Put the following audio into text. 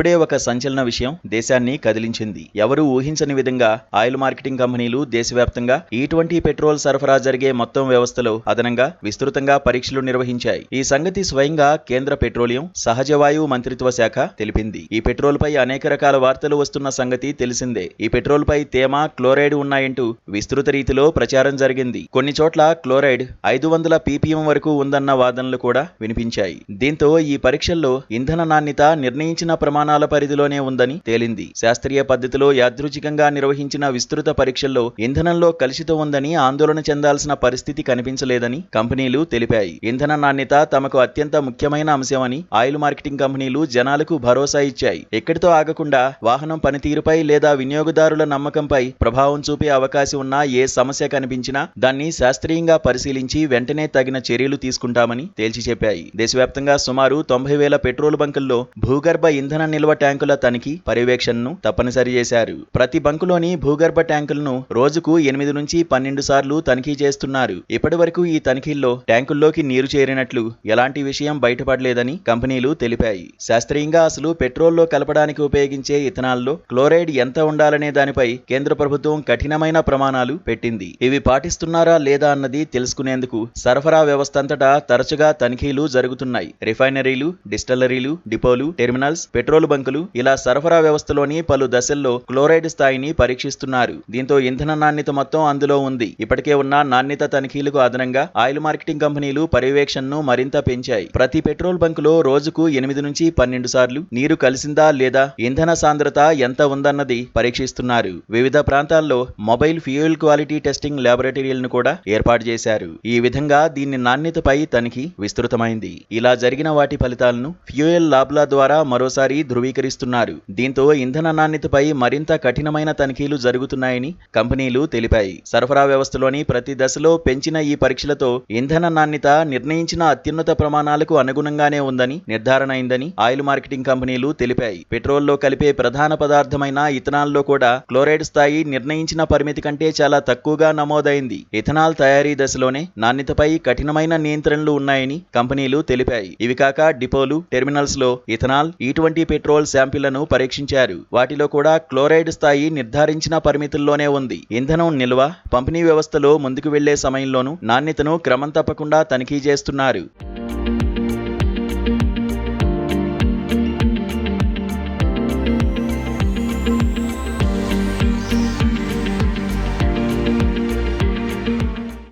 ఇప్పుడే ఒక సంచలన విషయం దేశాన్ని కదిలించింది. ఎవరూ ఊహించని విధంగా ఆయిల్ మార్కెటింగ్ కంపెనీలు దేశవ్యాప్తంగా E20 పెట్రోల్ సరఫరా జరిగే మొత్తం వ్యవస్థలో అదనంగా విస్తృతంగా పరీక్షలు నిర్వహించాయి. ఈ సంగతి స్వయంగా కేంద్ర పెట్రోలియం, సహజ వాయువు మంత్రిత్వ శాఖ తెలిపింది. ఈ పెట్రోల్ పై అనేక రకాల వార్తలు వస్తున్న సంగతి తెలిసిందే. ఈ పెట్రోల్ పై తేమ, క్లోరైడ్ ఉన్నాయంటూ విస్తృత రీతిలో ప్రచారం జరిగింది. కొన్ని చోట్ల క్లోరైడ్ 500 ppm వరకు ఉందన్న వాదనలు కూడా వినిపించాయి. దీంతో ఈ పరీక్షల్లో ఇంధన నాణ్యత నిర్ణయించిన ప్రమాణాల పరిధిలోనే ఉందని తేలింది. శాస్త్రీయ పద్ధతిలో యాదృచ్ఛికంగా నిర్వహించిన విస్తృత పరీక్షల్లో ఇంధనంలో కలుషితం ఉందని ఆందోళన చెందాల్సిన పరిస్థితి కనిపించలేదని కంపెనీలు తెలిపాయి. ఇంధన నాణ్యత తమకు అత్యంత ముఖ్యమైన అంశమని ఆయిల్ మార్కెటింగ్ కంపెనీలు జనాలకు భరోసా ఇచ్చాయి. ఎక్కడితో ఆగకుండా వాహనం పనితీరుపై లేదా వినియోగదారుల నమ్మకంపై ప్రభావం చూపే అవకాశం ఉన్న ఏ సమస్య కనిపించినా దాన్ని శాస్త్రీయంగా పరిశీలించి వెంటనే తగిన చర్యలు తీసుకుంటామని తేల్చి చెప్పాయి. దేశవ్యాప్తంగా సుమారు 90,000 పెట్రోల్ బంకుల్లో భూగర్భ ఇంధన నిల్వ ట్యాంకుల తనిఖీ, పర్యవేక్షణను తప్పనిసరి చేశారు. ప్రతి బంకులోని భూగర్భ ట్యాంకులను రోజుకు 8 నుంచి 12 సార్లు తనిఖీ చేస్తున్నారు. ఇప్పటి వరకు ఈ తనిఖీల్లో ట్యాంకుల్లోకి నీరు చేరినట్లు ఎలాంటి విషయం బయటపడలేదని కంపెనీలు తెలిపాయి. శాస్త్రీయంగా అసలు పెట్రోల్లో కలపడానికి ఉపయోగించే ఇథనాల్లో క్లోరైడ్ ఎంత ఉండాలనే దానిపై కేంద్ర ప్రభుత్వం కఠినమైన ప్రమాణాలు పెట్టింది. ఇవి పాటిస్తున్నారా లేదా అన్నది తెలుసుకునేందుకు సరఫరా వ్యవస్థంతటా తరచుగా తనిఖీలు జరుగుతున్నాయి. రిఫైనరీలు, డిస్టిల్లరీలు, డిపోలు, టెర్మినల్స్, పెట్రోల్ బంకులు ఇలా సరఫరా వ్యవస్థలోని పలు దశల్లో క్లోరైడ్ స్థాయిని పరీక్షిస్తున్నారు. దీంతో ఇంధన నాణ్యత మొత్తం అందులో ఉంది. ఇప్పటికే ఉన్న నాణ్యత తనిఖీలకు అదనంగా ఆయిల్ మార్కెటింగ్ కంపెనీలు పర్యవేక్షణను మరింత పెంచాయి. ప్రతి పెట్రోల్ బంకులో రోజుకు 8 నుంచి 12 సార్లు నీరు కలిసిందా లేదా, ఇంధన సాంద్రత ఎంత ఉందన్నది పరీక్షిస్తున్నారు. వివిధ ప్రాంతాల్లో మొబైల్ ఫ్యూయల్ క్వాలిటీ టెస్టింగ్ ల్యాబొరేటరీలను కూడా ఏర్పాటు చేశారు. ఈ విధంగా దీని నాణ్యతపై తనిఖీ విస్తృతమైంది. ఇలా జరిగిన వాటి ఫలితాలను ఫ్యూయల్ ల్యాబ్ల ద్వారా మరోసారి ధృవీకరిస్తున్నారు. దీంతో ఇంధన నాణ్యతపై మరింత కఠినమైన తనిఖీలు జరుగుతున్నాయని కంపెనీలు తెలిపాయి. సరఫరా వ్యవస్థలోని ప్రతి దశలో పెంచిన ఈ పరీక్షలతో ఇంధన నాణ్యత నిర్ణయించిన అత్యున్నత ప్రమాణాలకు అనుగుణంగానే ఉందని నిర్ధారణ అయిందని ఆయిల్ మార్కెటింగ్ కంపెనీలు తెలిపాయి. పెట్రోల్లో కలిపే ప్రధాన పదార్థమైన ఇథనాల్లో కూడా క్లోరైడ్ స్థాయి నిర్ణయించిన పరిమితి కంటే చాలా తక్కువగా నమోదైంది. ఇథనాల్ తయారీ దశలోనే నాణ్యతపై కఠినమైన నియంత్రణలు ఉన్నాయని కంపెనీలు తెలిపాయి. ఇవి కాక డిపోలు, టెర్మినల్స్ లో ఇథనాల్, E20 పెట్రోల్ శాంపిళ్లను పరీక్షించారు. వాటిలో కూడా క్లోరైడ్ స్థాయి నిర్ధారించిన పరిమితుల్లోనే ఉంది. ఇంధనం నిల్వ, పంపిణీ వ్యవస్థలో ముందుకు వెళ్లే సమయంలోనూ నాణ్యతను క్రమం తప్పకుండా తనిఖీ చేస్తున్నారు.